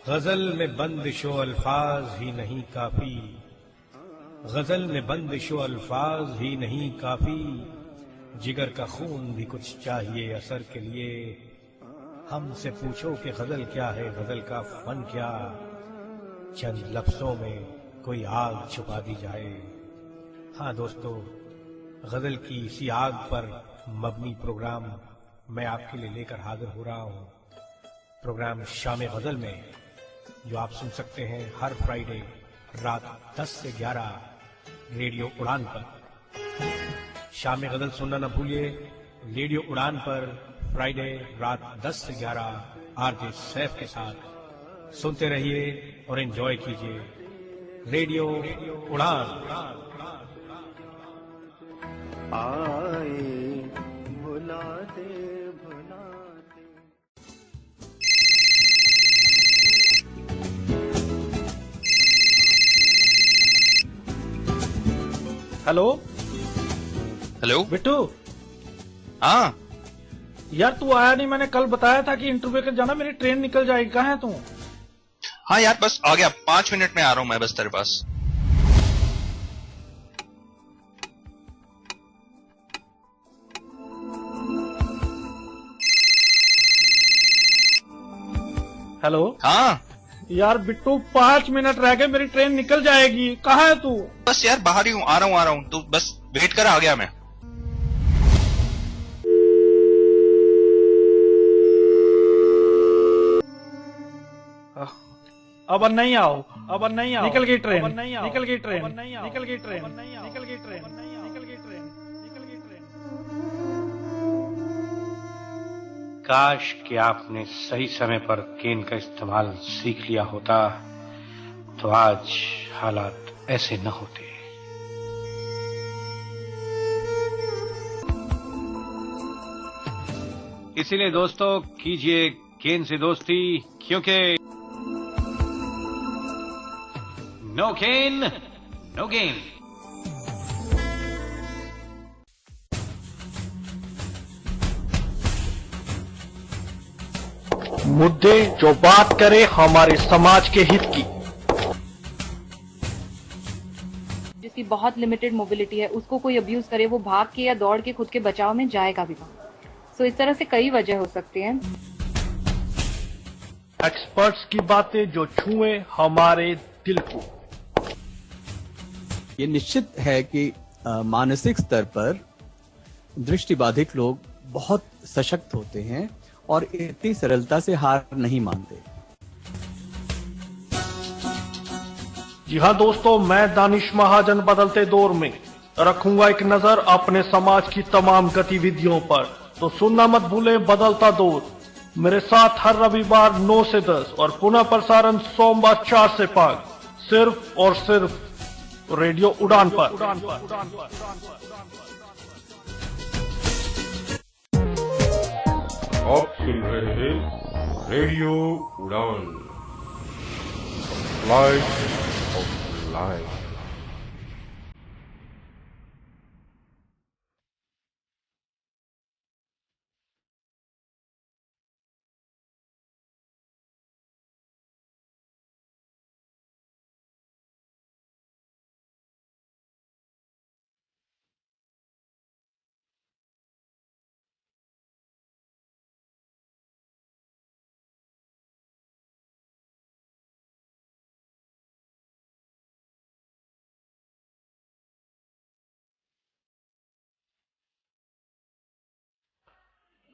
गजल में बंदिशो अल्फाज ही नहीं काफी, गजल में बंदिशो अल्फाज ही नहीं काफी, जिगर का खून भी कुछ चाहिए असर के लिए। हमसे पूछो कि गजल क्या है, गजल का फन क्या, चंद लफ्जों में कोई आग छुपा दी जाए। हाँ दोस्तों, गजल की इसी आग पर मबनी प्रोग्राम मैं आपके लिए लेकर हाजिर हो रहा हूँ। प्रोग्राम शाम गजल में, जो आप सुन सकते हैं हर फ्राइडे रात 10 से 11 रेडियो उड़ान पर। शाम गजल सुनना न भूलिए, रेडियो उड़ान पर फ्राइडे रात 10 से 11 आरजे सैफ के साथ। सुनते रहिए और एंजॉय कीजिए रेडियो उड़ान। आए भुलाते भुलाते। Hello hello Bittu. हाँ यार तू आया नहीं, मैंने कल बताया था कि इंटरव्यू के जाना, मेरी ट्रेन निकल जाएगी। कहाँ है तू? हाँ यार, बस आ गया, 5 मिनट में आ रहा हूँ मैं बस तेरे पास। हेलो। हाँ यार बिट्टू 5 मिनट रह गए, मेरी ट्रेन निकल जाएगी। कहाँ है तू? बस यार बाहर ही हूँ, आ रहा हूँ तू बस वेट कर, आ गया मैं। अब नहीं आओ, अब नहीं आओ। निकल गई ट्रेन, निकल गई ट्रेन, निकल गई ट्रेन, निकल गई ट्रेन, निकल गई ट्रेन, निकल गई ट्रेन। काश कि आपने सही समय पर केन का इस्तेमाल सीख लिया होता, तो आज हालात ऐसे न होते। इसीलिए दोस्तों, कीजिए केन से दोस्ती, क्योंकि नो केन नो गेन। मुद्दे जो बात करे हमारे समाज के हित की। जिसकी बहुत लिमिटेड मोबिलिटी है, उसको कोई अब्यूज करे, वो भाग के या दौड़ के खुद के बचाव में जाएगा भी वहां। सो इस तरह से कई वजह हो सकती हैं। एक्सपर्ट्स की बातें जो छुए हमारे दिल को। ये निश्चित है कि मानसिक स्तर पर दृष्टिबाधित लोग बहुत सशक्त होते हैं और इतनी सरलता से हार नहीं मानते। जी हाँ दोस्तों, मैं दानिश महाजन बदलते दौर में रखूंगा एक नजर अपने समाज की तमाम गतिविधियों पर। तो सुनना मत भूले बदलता दौर, मेरे साथ हर रविवार 9 से 10 और पुनः प्रसारण सोमवार 4 से 5, सिर्फ और सिर्फ रेडियो उड़ान पर। आप सुन रहे हैं रेडियो उड़ान, फ्लाइट ऑफ लाइफ।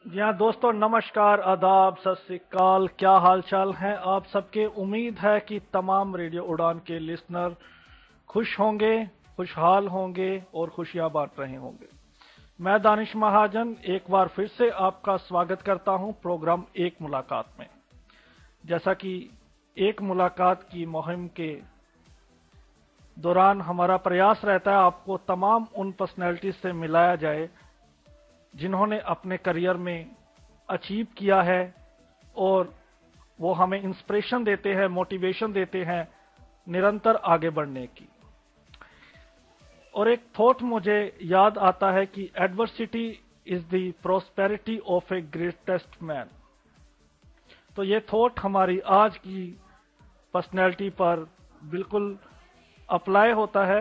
जी हाँ दोस्तों, नमस्कार, आदाब, सत श्री अकाल। क्या हाल चाल है आप सबके? उम्मीद है कि तमाम रेडियो उड़ान के लिसनर खुश होंगे, खुशहाल होंगे और खुशियां बांट रहे होंगे। मैं दानिश महाजन एक बार फिर से आपका स्वागत करता हूं प्रोग्राम एक मुलाकात में। जैसा कि एक मुलाकात की मुहिम के दौरान हमारा प्रयास रहता है आपको तमाम उन पर्सनैलिटीज से मिलाया जाए जिन्होंने अपने करियर में अचीव किया है और वो हमें इंस्पिरेशन देते हैं, मोटिवेशन देते हैं निरंतर आगे बढ़ने की। और एक थॉट मुझे याद आता है कि adversity is the prosperity of a greatest man. तो ये थॉट हमारी आज की पर्सनैलिटी पर बिल्कुल अप्लाई होता है।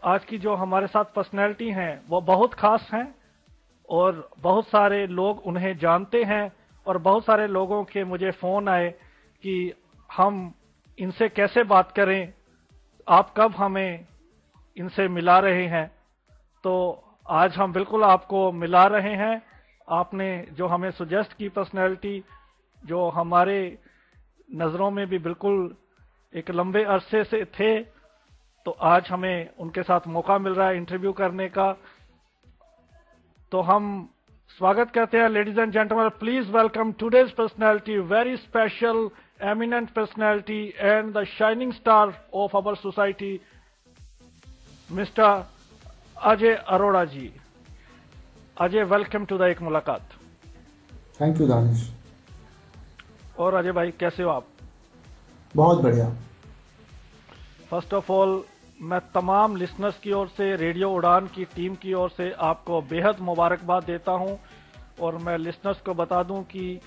आज की जो हमारे साथ पर्सनैलिटी हैं वो बहुत खास हैं और बहुत सारे लोग उन्हें जानते हैं और बहुत सारे लोगों के मुझे फ़ोन आए कि हम इनसे कैसे बात करें, आप कब हमें इनसे मिला रहे हैं। तो आज हम बिल्कुल आपको मिला रहे हैं। आपने जो हमें सुजेस्ट की पर्सनैलिटी, जो हमारे नज़रों में भी बिल्कुल एक लंबे अरसे से थे, तो आज हमें उनके साथ मौका मिल रहा है इंटरव्यू करने का। तो हम स्वागत करते हैं, ladies and gentleman, please welcome today's personality, very special eminent personality and the shining star of our society, mister Ajay Arora ji. Ajay, welcome to the Ek Mulaqat. Thank you Danish. और अजय भाई कैसे हो आप? बहुत बढ़िया। फर्स्ट ऑफ ऑल मैं तमाम लिसनर्स की ओर से, रेडियो उड़ान की टीम की ओर से आपको बेहद मुबारकबाद देता हूं। और मैं लिसनर्स को बता दूं कि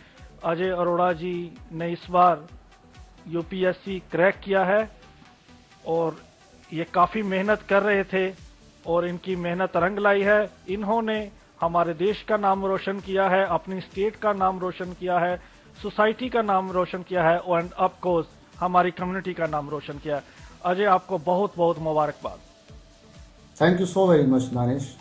अजय अरोड़ा जी ने इस बार यूपीएससी क्रैक किया है और ये काफ़ी मेहनत कर रहे थे और इनकी मेहनत रंग लाई है। इन्होंने हमारे देश का नाम रोशन किया है, अपनी स्टेट का नाम रोशन किया है, सोसाइटी का नाम रोशन किया है और ऑफ कोर्स हमारी कम्युनिटी का नाम रोशन किया है। अजय, आपको बहुत बहुत मुबारकबाद। Thank you so very much Danish.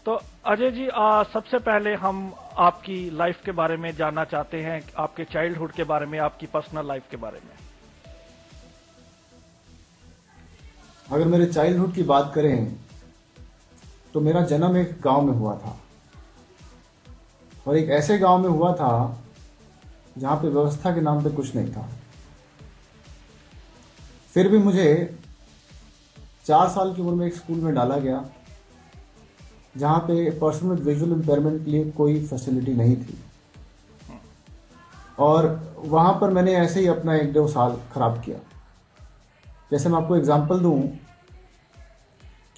तो अजय जी, सबसे पहले हम आपकी लाइफ के बारे में जानना चाहते हैं, आपके चाइल्डहुड के बारे में, आपकी पर्सनल लाइफ के बारे में। अगर मेरे चाइल्डहुड की बात करें तो मेरा जन्म एक गांव में हुआ था और एक ऐसे गांव में हुआ था जहां पे व्यवस्था के नाम पे कुछ नहीं था। फिर भी मुझे 4 साल की उम्र में एक स्कूल में डाला गया जहां पे पर्सन विद विजुअल इम्पेयरमेंट के लिए कोई फैसिलिटी नहीं थी और वहां पर मैंने ऐसे ही अपना 1-2 साल खराब किया। जैसे मैं आपको एग्जांपल दूं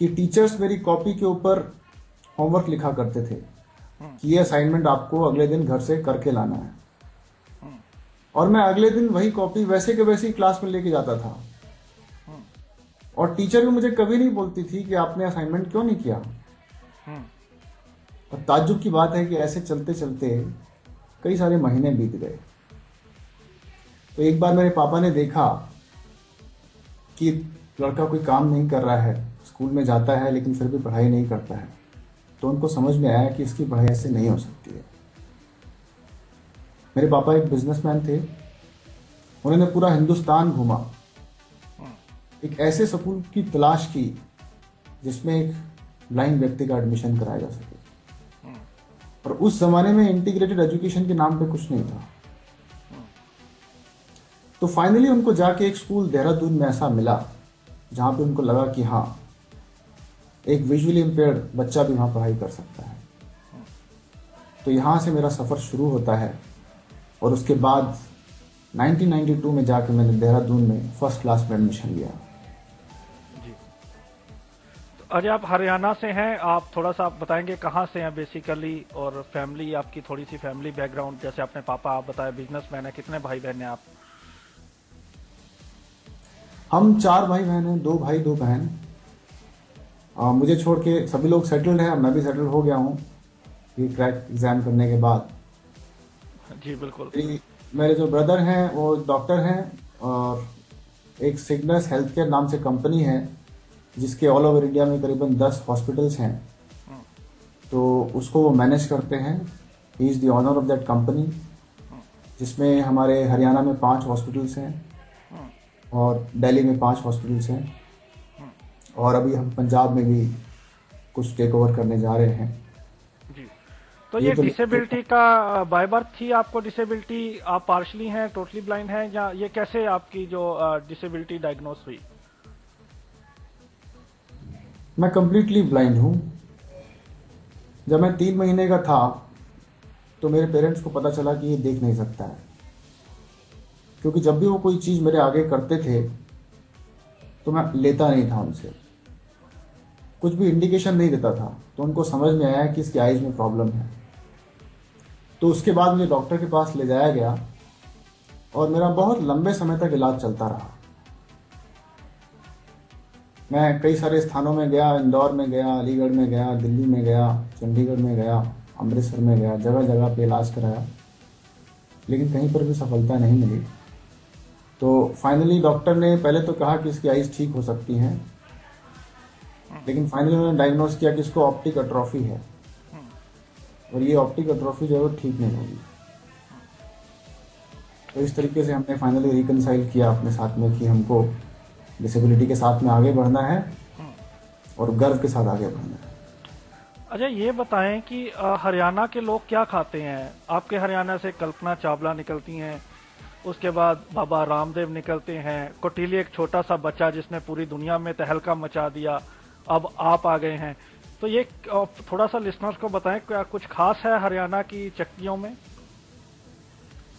कि टीचर्स मेरी कॉपी के ऊपर होमवर्क लिखा करते थे कि ये असाइनमेंट आपको अगले दिन घर से करके लाना है और मैं अगले दिन वही कॉपी वैसे के वैसे ही क्लास में लेके जाता था और टीचर भी मुझे कभी नहीं बोलती थी कि आपने असाइनमेंट क्यों नहीं किया। और ताज्जुब की बात है कि ऐसे चलते चलते कई सारे महीने बीत गए। तो एक बार मेरे पापा ने देखा कि लड़का कोई काम नहीं कर रहा है, स्कूल में जाता है लेकिन फिर भी पढ़ाई नहीं करता है, तो उनको समझ में आया कि इसकी पढ़ाई ऐसे नहीं हो सकती है। मेरे पापा एक बिजनेसमैन थे, उन्होंने पूरा हिंदुस्तान घूमा, एक ऐसे स्कूल की तलाश की जिसमें एक ब्लाइंड व्यक्ति का एडमिशन कराया जा सके। और उस जमाने में इंटीग्रेटेड एजुकेशन के नाम पे कुछ नहीं था। तो फाइनली उनको जाके एक स्कूल देहरादून में ऐसा मिला जहां पे उनको लगा कि हाँ, एक विजुअली इम्पेयर्ड बच्चा भी वहां पढ़ाई कर सकता है। तो यहां से मेरा सफर शुरू होता है और उसके बाद 1992 में जाके मैंने देहरादून में फर्स्ट क्लास में एडमिशन लिया। जी, तो अजय आप हरियाणा से हैं, आप थोड़ा सा आप बताएंगे कहाँ से हैं बेसिकली, और फैमिली आपकी, थोड़ी सी फैमिली बैकग्राउंड। जैसे आपने पापा, आप बताया बिजनेसमैन है, कितने भाई बहन हैं आप? हम 4 भाई बहन हैं, 2 भाई 2 बहन। मुझे छोड़ के सभी लोग सेटल्ड हैं, मैं भी सेटल्ड हो गया हूँ ये क्रैक एग्जाम करने के बाद। जी बिल्कुल। मेरे जो ब्रदर हैं वो डॉक्टर हैं और एक सिग्नस हेल्थ केयर नाम से कंपनी है जिसके ऑल ओवर इंडिया में करीबन 10 हॉस्पिटल्स हैं, तो उसको वो मैनेज करते हैं। He is the owner of that company, जिसमें हमारे हरियाणा में 5 हॉस्पिटल्स हैं और दिल्ली में 5 हॉस्पिटल्स हैं और अभी हम पंजाब में भी कुछ टेक ओवर करने जा रहे हैं। जी, तो ये डिसेबिलिटी का बाय बर्थ थी आपको डिसेबिलिटी? आप पार्शली हैं, टोटली ब्लाइंड हैं, या ये कैसे आपकी जो डिसेबिलिटी डायग्नोस हुई? मैं कंप्लीटली ब्लाइंड हूँ। जब मैं 3 महीने का था तो मेरे पेरेंट्स को पता चला कि ये देख नहीं सकता है, क्योंकि जब भी वो कोई चीज़ मेरे आगे करते थे तो मैं लेता नहीं था उनसे, कुछ भी इंडिकेशन नहीं देता था। तो उनको समझ में आया कि इसकी आइज में प्रॉब्लम है। तो उसके बाद मुझे डॉक्टर के पास ले जाया गया और मेरा बहुत लंबे समय तक इलाज चलता रहा। मैं कई सारे स्थानों में गया, इंदौर में गया, अलीगढ़ में गया, दिल्ली में गया, चंडीगढ़ में गया, अमृतसर में गया, जगह जगह पे इलाज कराया, लेकिन कहीं पर भी सफलता नहीं मिली। तो फाइनली डॉक्टर ने पहले तो कहा कि इसकी आइज ठीक हो सकती हैं, लेकिन फाइनली उन्होंने डायग्नोज किया कि इसको ऑप्टिक एट्रोफी है, और ये ऑप्टिक एट्रोफी जो है वो ठीक नहीं होगी। तो इस तरीके से हमने फाइनली रिकनसाइल किया अपने साथ में कि हमको डिसेबिलिटी के साथ में आगे बढ़ना है और गर्व के साथ आगे बढ़ना है। अच्छा, ये बताएं कि हरियाणा के लोग क्या खाते हैं? आपके हरियाणा से कल्पना चावला निकलती हैं, उसके बाद बाबा रामदेव निकलते हैं, कौटिल्य एक छोटा सा बच्चा जिसने पूरी दुनिया में तहलका मचा दिया, अब आप आ गए हैं। तो ये थोड़ा सा लिसनर्स को बताएं, क्या कुछ खास है हरियाणा की चक्कियों में?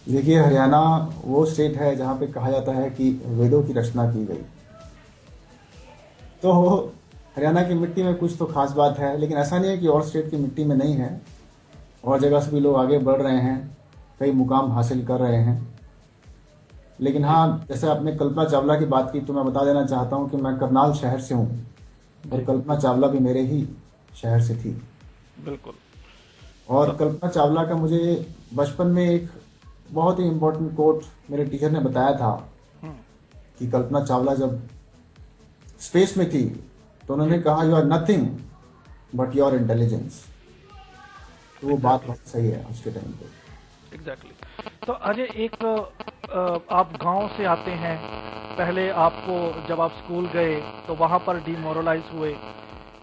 देखिए, हरियाणा वो स्टेट है जहाँ पे कहा जाता है कि वेदों की रचना की गई। तो हरियाणा की मिट्टी में कुछ तो खास बात है, लेकिन ऐसा नहीं है कि और स्टेट की मिट्टी में नहीं है। और जगह से भी लोग आगे बढ़ रहे हैं, कई मुकाम हासिल कर रहे हैं। लेकिन हाँ, जैसे आपने कल्पना चावला की बात की, तो मैं बता देना चाहता हूँ कि मैं करनाल शहर से हूँ और कल्पना चावला भी मेरे ही शहर से थी। बिल्कुल। और कल्पना चावला का मुझे बचपन में एक बहुत ही इम्पोर्टेंट कोट मेरे टीचर ने बताया था कि कल्पना चावला जब स्पेस में थी तो उन्होंने कहा, you are nothing but your intelligence. तो वो बात बहुत सही है उसके टाइम पे। एग्जैक्टली। तो अजय, एक आप गांव से आते हैं, पहले आपको जब आप स्कूल गए तो वहां पर डिमोरलाइज हुए,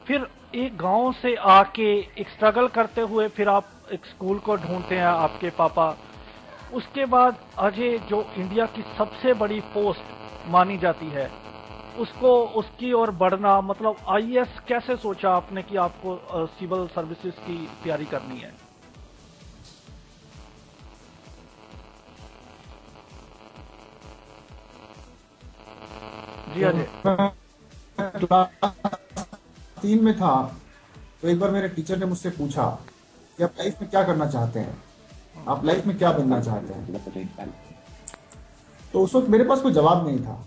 फिर एक गांव से आके एक स्ट्रगल करते हुए फिर आप एक स्कूल को ढूंढते हैं, आपके पापा। उसके बाद अजय, जो इंडिया की सबसे बड़ी पोस्ट मानी जाती है, उसको उसकी ओर बढ़ना, मतलब आईएएस कैसे सोचा आपने कि आपको सिविल सर्विसेज की तैयारी करनी है? जी अजय। क्लास 3 में था तो एक बार मेरे टीचर ने मुझसे पूछा कि आप लाइफ में क्या करना चाहते हैं, आप लाइफ में क्या बनना चाहते हैं। तो उस वक्त मेरे पास कोई जवाब नहीं था।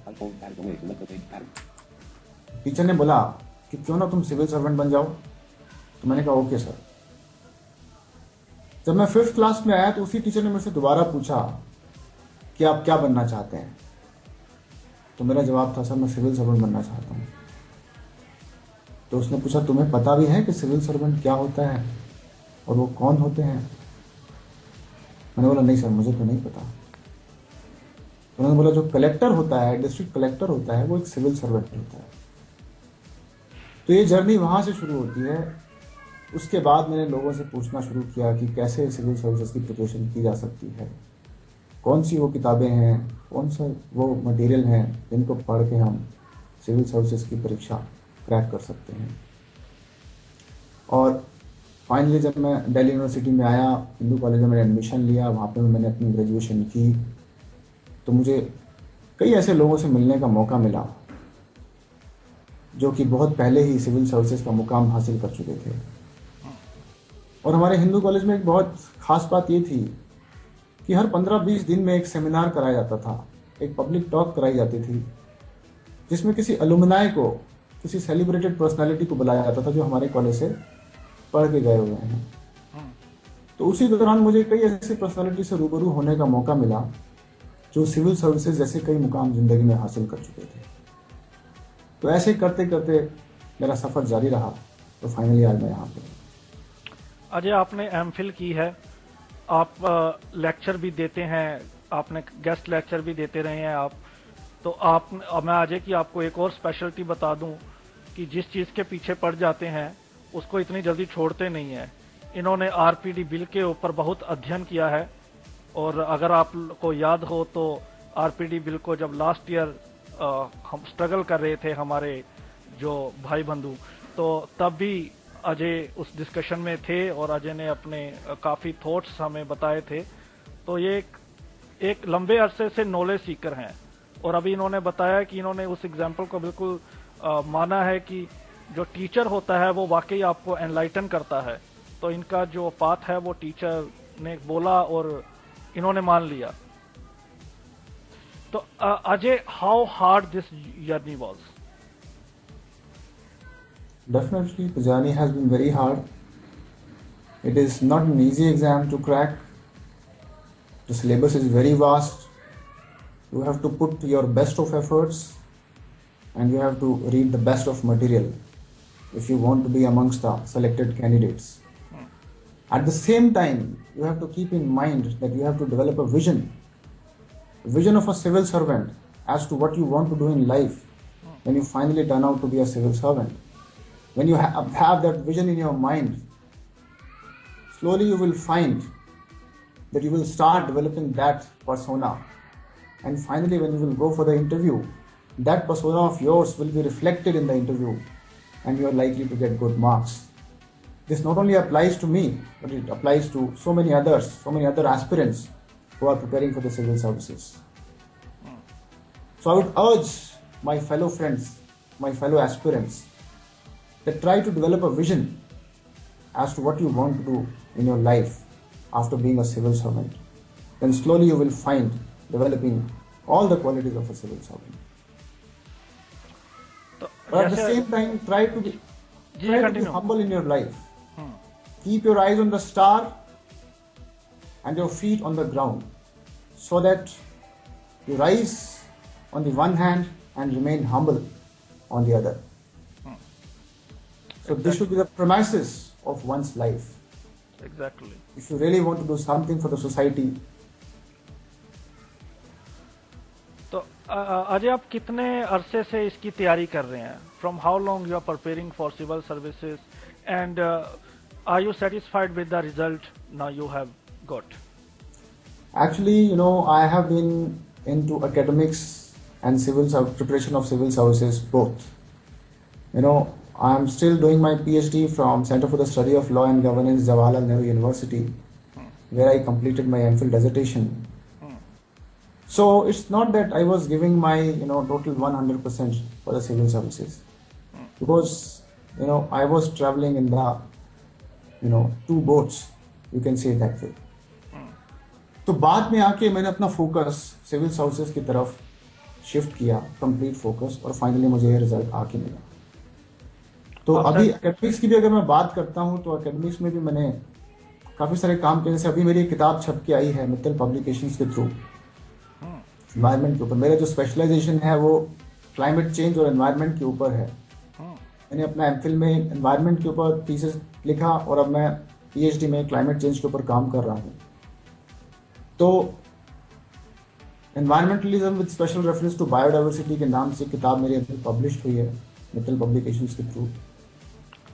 टीचर ने बोला कि क्यों ना तुम सिविल सर्वेंट बन जाओ। तो मैंने कहा ओके सर। जब मैं 5th क्लास में आया तो उसी टीचर ने मुझसे दोबारा पूछा कि आप क्या बनना चाहते हैं। तो मेरा जवाब था, सर मैं सिविल सर्वेंट बनना चाहता हूँ। तो उसने पूछा, तुम्हें पता भी है कि सिविल सर्वेंट क्या होता है और वो कौन होते हैं? मैंने बोला नहीं सर, मुझे तो नहीं पता। तो उन्होंने बोला, जो कलेक्टर होता है, डिस्ट्रिक्ट कलेक्टर होता है, वो एक सिविल सर्वेंट होता है। तो ये जर्नी वहाँ से शुरू होती है। उसके बाद मैंने लोगों से पूछना शुरू किया कि कैसे सिविल सर्विसेज की प्रिपरेशन की जा सकती है, कौन सी वो किताबें हैं, कौन सा वो मटेरियल हैं जिनको पढ़ के हम सिविल सर्विसेज की परीक्षा क्रैक कर सकते हैं। और फाइनली जब मैं दिल्ली यूनिवर्सिटी में आया, हिंदू कॉलेज में मैंने एडमिशन लिया, वहाँ पे मैंने अपनी ग्रेजुएशन की, तो मुझे कई ऐसे लोगों से मिलने का मौका मिला जो कि बहुत पहले ही सिविल सर्विसेज का मुकाम हासिल कर चुके थे। और हमारे हिंदू कॉलेज में एक बहुत खास बात ये थी कि हर 15-20 दिन में एक सेमिनार कराया जाता था, एक पब्लिक टॉक कराई जाती थी, जिसमें किसी अलुमनाई को, किसी सेलिब्रेटेड पर्सनालिटी को बुलाया जाता था जो हमारे कॉलेज से पढ़ के गए हुए हैं। तो उसी दौरान मुझे कई ऐसी पर्सनालिटी से रूबरू होने का मौका मिला जो सिविल सर्विसेज जैसे कई मुकाम जिंदगी में हासिल कर चुके थे। तो ऐसे करते करते मेरा सफर जारी रहा, तो फाइनली आज मैं यहाँ पे। अजय, आपने एमफिल की है, आप लेक्चर भी देते हैं, आपने गेस्ट लेक्चर भी देते रहे हैं आप। तो आप, मैं अजय की आपको एक और स्पेशलिटी बता दूं कि जिस चीज़ के पीछे पड़ जाते हैं उसको इतनी जल्दी छोड़ते नहीं है। इन्होंने आरपीडी बिल के ऊपर बहुत अध्ययन किया है, और अगर आप को याद हो तो आरपीडी बिल को जब लास्ट ईयर हम स्ट्रगल कर रहे थे हमारे जो भाई बंधु, तो तब भी अजय उस डिस्कशन में थे और अजय ने अपने काफ़ी थॉट्स हमें बताए थे। तो ये एक लंबे अरसे से नॉलेज सीकर हैं, और अभी इन्होंने बताया कि इन्होंने उस एग्जाम्पल को बिल्कुल माना है कि जो टीचर होता है वो वाकई आपको एनलाइटन करता है। तो इनका जो पाथ है वो टीचर ने बोला और इन्होंने मान लिया। तो Ajay, how hard this journey was? Definitely, the journey has been very hard. It is not an easy exam to crack. The syllabus is very vast. You have to put your best of efforts and you have to read the best of material if you want to be amongst the selected candidates. At the same time, you have to keep in mind that you have to develop a vision of a civil servant as to what you want to do in life when you finally turn out to be a civil servant. When you have that vision in your mind, slowly you will find that you will start developing that persona. And finally, when you will go for the interview, that persona of yours will be reflected in the interview and you are likely to get good marks. This not only applies to me, but it applies to so many others, so many other aspirants who are preparing for the civil services. So I would urge my fellow friends, my fellow aspirants, that try to develop a vision as to what you want to do in your life after being a civil servant. Then slowly you will find developing all the qualities of a civil servant. But at the same time, try to be humble in your life. Keep your eyes on the star and your feet on the ground, so that you rise on the one hand and remain humble on the other. So this should be the premises of one's life. Exactly. If you really want to do something for the society. तो अजय, आप कितने अरसे से इसकी तैयारी कर रहे हैं? From how long you are preparing for civil services, and are you satisfied with the result now you have got? Actually, I have been into academics and preparation of civil services both. I am still doing my PhD from Center for the Study of Law and Governance, Jawaharlal Nehru University, where I completed my MPhil dissertation. So it's not that I was giving my total 100% for the civil services, because I was traveling in the two boats, you can say that way. तो बाद में आके मैंने अपना focus civil services की तरफ shift किया, complete focus, और फाइनली मुझे ये रिजल्ट आके मिला. तो अभी एकेडमिक्स की भी अगर मैं बात करता हूँ तो एकेडमिक्स में भी मैंने काफी सारे काम किए. जैसे अभी मेरी किताब छप के आई है मित्तल पब्लिकेशंस के थ्रू एनवायरनमेंट के ऊपर. मेरा जो स्पेशलाइजेशन है वो क्लाइमेट चेंज और एनवायरनमेंट के ऊपर है. मैंने अपना एमफिल में एनवायरनमेंट के ऊपर थीसिस लिखा और अब मैं पीएचडी में क्लाइमेट चेंज के ऊपर काम कर रहा हूँ. तो environmentalism with special reference to biodiversity के नाम से किताब मेरी अभी पब्लिश हुई है मित्तल पब्लिकेशंस के थ्रू.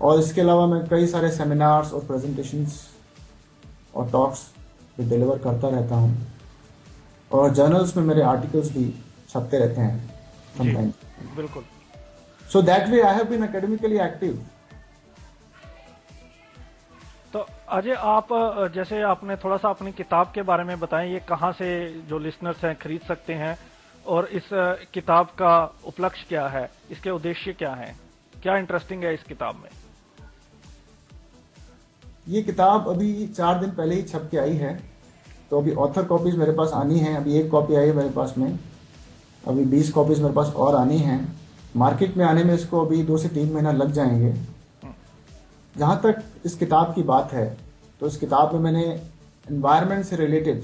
और इसके अलावा मैं कई सारे सेमिनार्स और प्रेजेंटेशंस और टॉक्स भी डिलीवर करता रहता हूँ, और जर्नल्स में मेरे आर्टिकल्स भी छपते रहते हैं समटाइम्स. बिल्कुल. So that way I have been academically active. तो अजय, आप जैसे आपने थोड़ा सा अपनी किताब के बारे में बताएं, ये कहाँ से जो लिसनर्स हैं खरीद सकते हैं, और इस किताब का उपलक्ष्य क्या है, इसके उद्देश्य क्या हैं, क्या इंटरेस्टिंग है इस किताब में? ये किताब अभी 4 दिन पहले ही छप के आई है. तो अभी ऑथर कॉपीज मेरे पास आनी है. अभी 1 कॉपी आई है मेरे पास में, अभी 20 कॉपीज मेरे पास और आनी है. मार्केट में आने में इसको अभी 2 से 3 महीना लग जाएंगे. जहाँ तक इस किताब की बात है, तो इस किताब में मैंने एनवायरनमेंट से रिलेटेड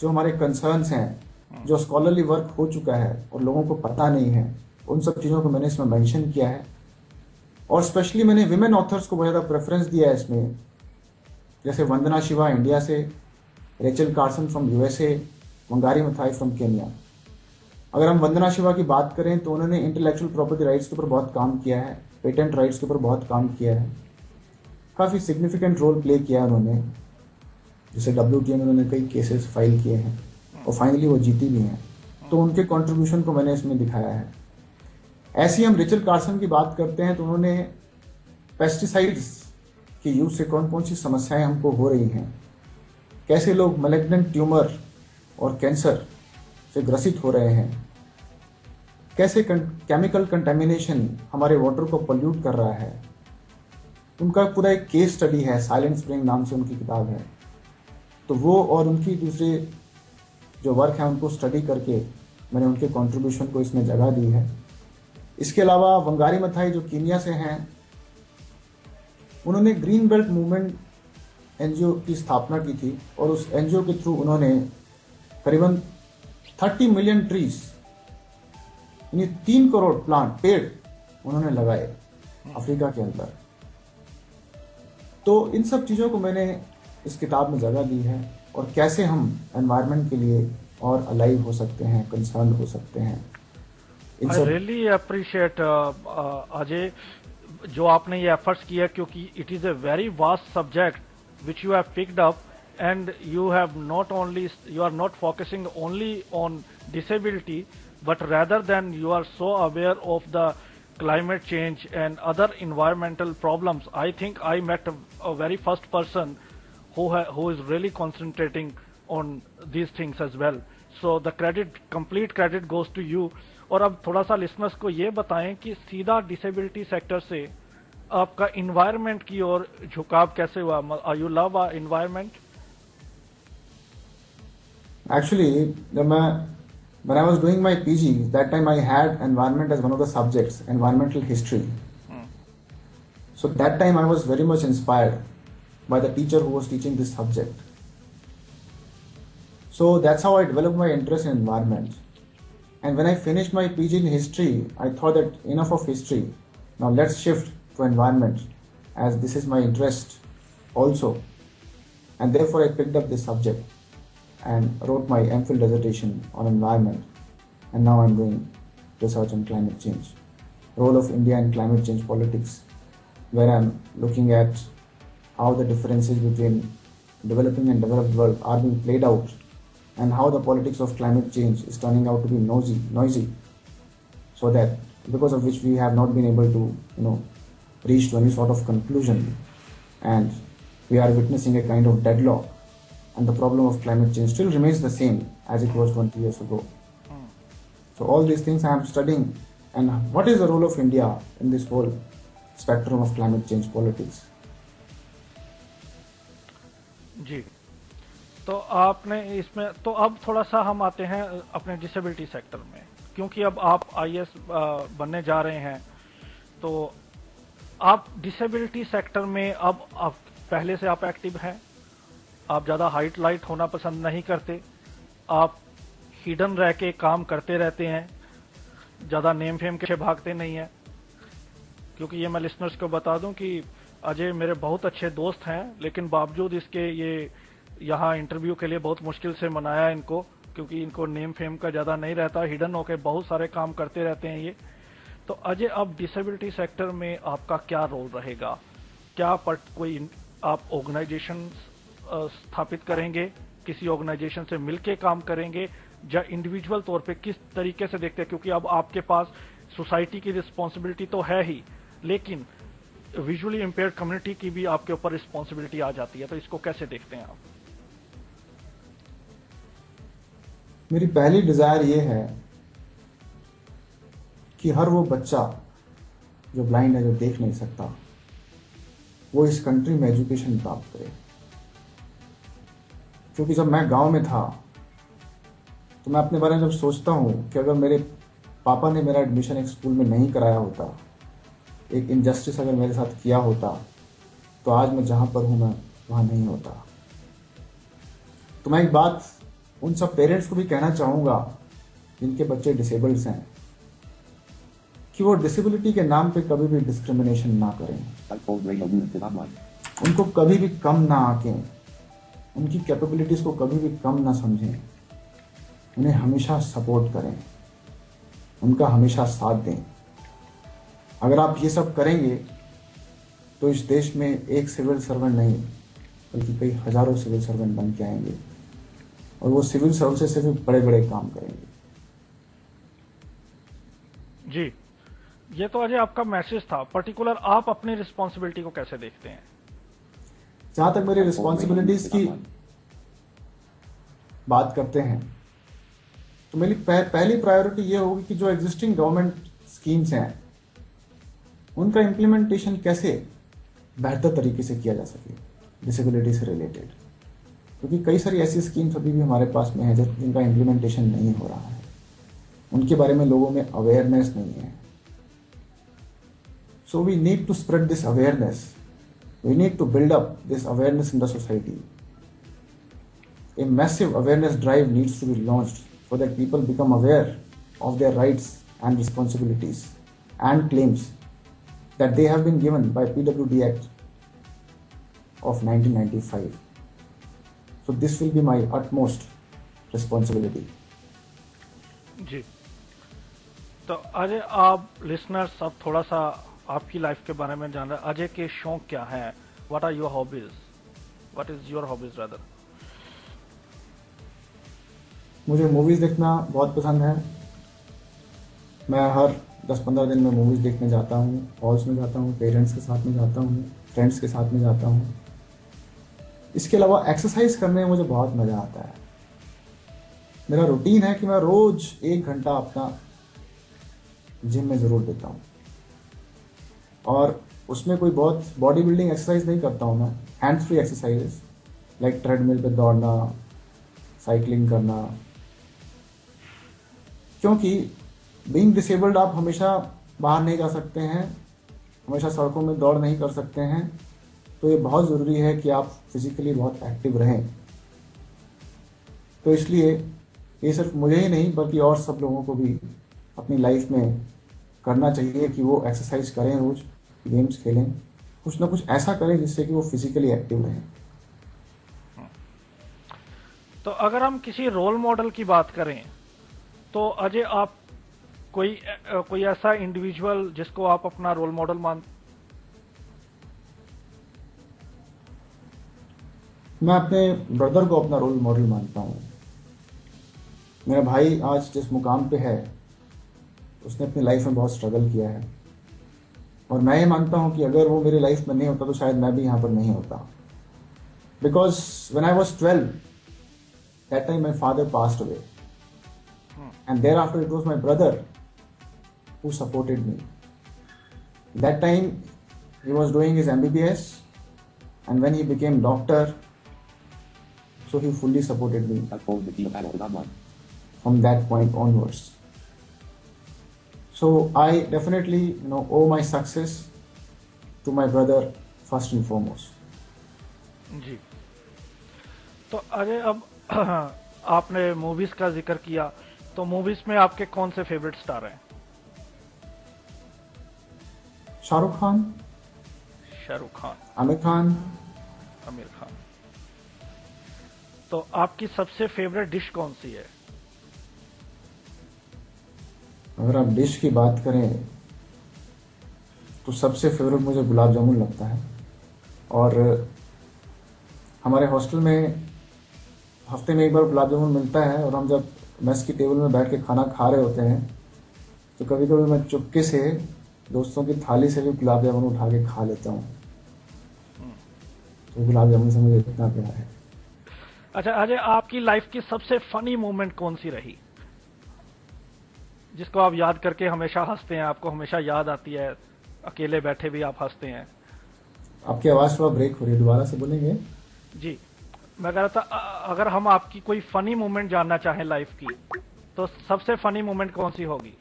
जो हमारे कंसर्न्स हैं, जो स्कॉलरली वर्क हो चुका है और लोगों को पता नहीं है, उन सब चीज़ों को मैंने इसमें मेंशन किया है. और स्पेशली मैंने विमेन ऑथर्स को बहुत ज़्यादा प्रेफरेंस दिया है इसमें. जैसे वंदना शिवा इंडिया से, Rachel Carson from USA, Wangari Maathai from Kenya. अगर हम वंदना शिवा की बात करें तो उन्होंने इंटेलेक्चुअल प्रॉपर्टी राइट्स के ऊपर बहुत काम किया है, पेटेंट राइट्स के ऊपर बहुत काम किया है, काफ़ी सिग्निफिकेंट रोल प्ले किया है उन्होंने. जैसे WTO में उन्होंने कई केसेस फाइल किए हैं और फाइनली वो जीती भी हैं. तो उनके कंट्रीब्यूशन को मैंने इसमें दिखाया है. ऐसे ही हम रिचल कार्सन की बात करते हैं तो उन्होंने पेस्टिसाइड्स के यूज से कौन कौन सी समस्याएं हमको हो रही हैं, कैसे लोग मैलिग्नेंट ट्यूमर और कैंसर से ग्रसित हो रहे हैं, कैसे केमिकल कंटेमिनेशन हमारे वाटर को पोल्यूट कर रहा है. उनका पूरा एक केस स्टडी है, साइलेंट स्प्रिंग नाम से उनकी किताब है. तो वो और उनकी दूसरे जो वर्क है उनको स्टडी करके मैंने उनके कंट्रीब्यूशन को इसमें जगह दी है। इसके अलावा वंगारी मथाई जो कीनिया से हैं, उन्होंने ग्रीन बेल्ट मूवमेंट एनजीओ की स्थापना की थी और उस एनजीओ के थ्रू उन्होंने करीबन 30 मिलियन ट्रीज यानी 3 करोड़ पेड़ उन्होंने लगाए अफ्रीका के अंदर। तो इन सब चीज़ों को मैंने इस किताब में जगह दी है और कैसे हम एनवायरनमेंट के लिए और अलाइव हो सकते हैं, कंसर्न हो सकते हैं। आई रियली अप्रिशिएट अजय जो आपने ये एफर्ट्स किया, क्योंकि it is a very vast subject which you have picked up and you are not focusing only on disability, but rather than you are so aware of the climate change and other environmental problems. I think I met a very first person who is really concentrating on these things as well. So the complete credit goes to you. और अब थोड़ा सा listeners को ये बताएं कि सीधा disability sector से आपका इन्वायरमेंट की ओर झुकाव कैसे हुआ? You love our environment? Actually, when I was doing my PG, that time I had environment as one of the subjects, environmental history. So that time I was very much inspired by the teacher who was teaching this subject. So that's how I developed my interest in environment. And when I finished my PG in history, I thought that enough of history. Now let's shift to environment, as this is my interest also. And therefore I picked up this subject and wrote my MPhil dissertation on environment, and now I'm doing research on climate change, role of India in climate change politics, where I'm looking at how the differences between developing and developed world are being played out, and how the politics of climate change is turning out to be noisy, so that because of which we have not been able to reach to any sort of conclusion, and we are witnessing a kind of deadlock. And the problem of climate change still remains the same as it was 20 years ago. So all these things I am studying, and what is the role of India in this whole spectrum of climate change politics? जी, तो आपने इसमें, तो अब थोड़ा सा हम आते हैं अपने डिसेबिलिटी सेक्टर में, क्योंकि अब आप IAS बनने जा रहे हैं, तो आप डिसेबिलिटी सेक्टर में अब पहले से आप एक्टिव हैं, आप ज़्यादा हाइट लाइट होना पसंद नहीं करते, आप हिडन रह के काम करते रहते हैं, ज़्यादा नेम फेम के भागते नहीं हैं। क्योंकि ये मैं लिसनर्स को बता दूं कि अजय मेरे बहुत अच्छे दोस्त हैं, लेकिन बावजूद इसके ये यहाँ इंटरव्यू के लिए बहुत मुश्किल से मनाया इनको, क्योंकि इनको नेम फेम का ज़्यादा नहीं रहता, हिडन होके बहुत सारे काम करते रहते हैं ये। तो अजय, अब डिसेबिलिटी सेक्टर में आपका क्या रोल रहेगा? क्या कोई आप ऑर्गेनाइजेशन स्थापित करेंगे, किसी ऑर्गेनाइजेशन से मिलके काम करेंगे, या इंडिविजुअल तौर पे किस तरीके से देखते हैं? क्योंकि अब आपके पास सोसाइटी की रिस्पॉन्सिबिलिटी तो है ही, लेकिन विजुअली इम्पेयर्ड कम्युनिटी की भी आपके ऊपर रिस्पॉन्सिबिलिटी आ जाती है, तो इसको कैसे देखते हैं आप? मेरी पहली डिजायर ये है कि हर वो बच्चा जो ब्लाइंड है, जो देख नहीं सकता, वो इस कंट्री में एजुकेशन प्राप्त करे। क्योंकि जब मैं गांव में था तो मैं अपने बारे में जब सोचता हूँ कि अगर मेरे पापा ने मेरा एडमिशन एक स्कूल में नहीं कराया होता, एक इनजस्टिस अगर मेरे साथ किया होता, तो आज मैं जहाँ पर हूँ मैं वहाँ नहीं होता। तो मैं एक बात उन सब पेरेंट्स को भी कहना चाहूँगा जिनके बच्चे डिसेबल्ड हैं, कि वो डिसेबिलिटी के नाम पे कभी भी डिस्क्रिमिनेशन ना करें, उनको कभी भी कम ना आंकें, उनकी कैपेबिलिटीज को कभी भी कम ना समझें, उन्हें हमेशा सपोर्ट करें, उनका हमेशा साथ दें। अगर आप ये सब करेंगे तो इस देश में एक सिविल सर्वेंट नहीं बल्कि कई हजारों सिविल सर्वेंट बन के आएंगे, और वो सिविल सर्विसेज से भी बड़े बड़े काम करेंगे। जी, ये तो अजय आपका मैसेज था। पर्टिकुलर आप अपनी रिस्पॉन्सिबिलिटी को कैसे देखते हैं? जहां तक मेरी रिस्पॉन्सिबिलिटीज की बात करते हैं, तो मेरी पहली प्रायोरिटी ये होगी कि जो एग्जिस्टिंग गवर्नमेंट स्कीम्स हैं उनका इम्प्लीमेंटेशन कैसे बेहतर तरीके से किया जा सके डिसेबिलिटी से रिलेटेड। क्योंकि कई सारी ऐसी स्कीम्स अभी भी हमारे पास में है जिनका इम्प्लीमेंटेशन नहीं हो रहा है, उनके बारे में लोगों में अवेयरनेस नहीं है. So we need to spread this awareness. We need to build up this awareness in the society. A massive awareness drive needs to be launched so that people become aware of their rights and responsibilities and claims that they have been given by PWD Act of 1995. So this will be my utmost responsibility. जी, तो अजय आप listeners अब थोड़ा सा आपकी life के बारे में जान रहे हैं. अजय के शौक क्या हैं? What are your hobbies? What is your hobbies rather? मुझे मूवीज देखना बहुत पसंद है. मैं हर 10-15 दिन में मूवीज देखने जाता हूँ. हॉल्स में जाता हूँ, पेरेंट्स के साथ में जाता हूँ, फ्रेंड्स के साथ में जाता हूँ. इसके अलावा एक्सरसाइज करने में मुझे बहुत मज़ा आता है. मेरा रूटीन है कि मैं रोज 1 घंटा अपना जिम में ज़रूर देता हूँ. और उसमें कोई बहुत बॉडी बिल्डिंग एक्सरसाइज नहीं करता हूँ मैं. Hands free exercises like treadmill पे दौड़ना, साइकिलिंग करना. क्योंकि बीइंग डिसेबल्ड आप हमेशा बाहर नहीं जा सकते हैं, हमेशा सड़कों में दौड़ नहीं कर सकते हैं. तो ये बहुत ज़रूरी है कि आप फिजिकली बहुत एक्टिव रहें. तो इसलिए ये सिर्फ मुझे ही नहीं बल्कि और सब लोगों को भी अपनी लाइफ में करना चाहिए कि वो एक्सरसाइज करें, रोज गेम्स खेलें, कुछ ना कुछ ऐसा करें जिससे कि वो फिजिकली एक्टिव रहें. तो अगर हम किसी रोल मॉडल की बात करें तो अजय आप कोई ऐसा इंडिविजुअल जिसको आप अपना रोल मॉडल मैं अपने ब्रदर को अपना रोल मॉडल मानता हूँ. मेरा भाई आज जिस मुकाम पे है उसने अपनी लाइफ में बहुत स्ट्रगल किया है. और मैं ये मानता हूँ कि अगर वो मेरी लाइफ में नहीं होता तो शायद मैं भी यहाँ पर नहीं होता. Because when I was 12 that time my father passed away and thereafter it was my brother who supported me. That time he was doing his MBBS and when he became doctor, so he fully supported me from that point onwards. So I definitely owe my success to my brother first and foremost. जी, तो अजय अब आपने movies का जिक्र किया, तो movies में आपके कौन से फेवरेट स्टार हैं? शाहरुख खान, आमिर खान. तो आपकी सबसे फेवरेट डिश कौन सी है? अगर आप डिश की बात करें तो सबसे फेवरेट मुझे गुलाब जामुन लगता है. और हमारे हॉस्टल में हफ्ते में एक बार गुलाब जामुन मिलता है और हम जब मेस की टेबल में बैठ के खाना खा रहे होते हैं तो कभी कभी मैं चुपके से दोस्तों की थाली से भी गुलाब जामुन उठा के खा लेता हूँ. तो गुलाब जामुन से मुझे इतना प्यार है. अच्छा अजय, आपकी लाइफ की सबसे फनी मोमेंट कौन सी रही जिसको आप याद करके हमेशा हंसते हैं, आपको हमेशा याद आती है, अकेले बैठे भी आप हंसते हैं? आपकी आवाज थोड़ा ब्रेक हो रही है, दोबारा से बोलेंगे? जी, मैं कह रहा था अगर हम आपकी कोई फनी मोमेंट जानना चाहें लाइफ की तो सबसे फनी मोमेंट कौन सी होगी?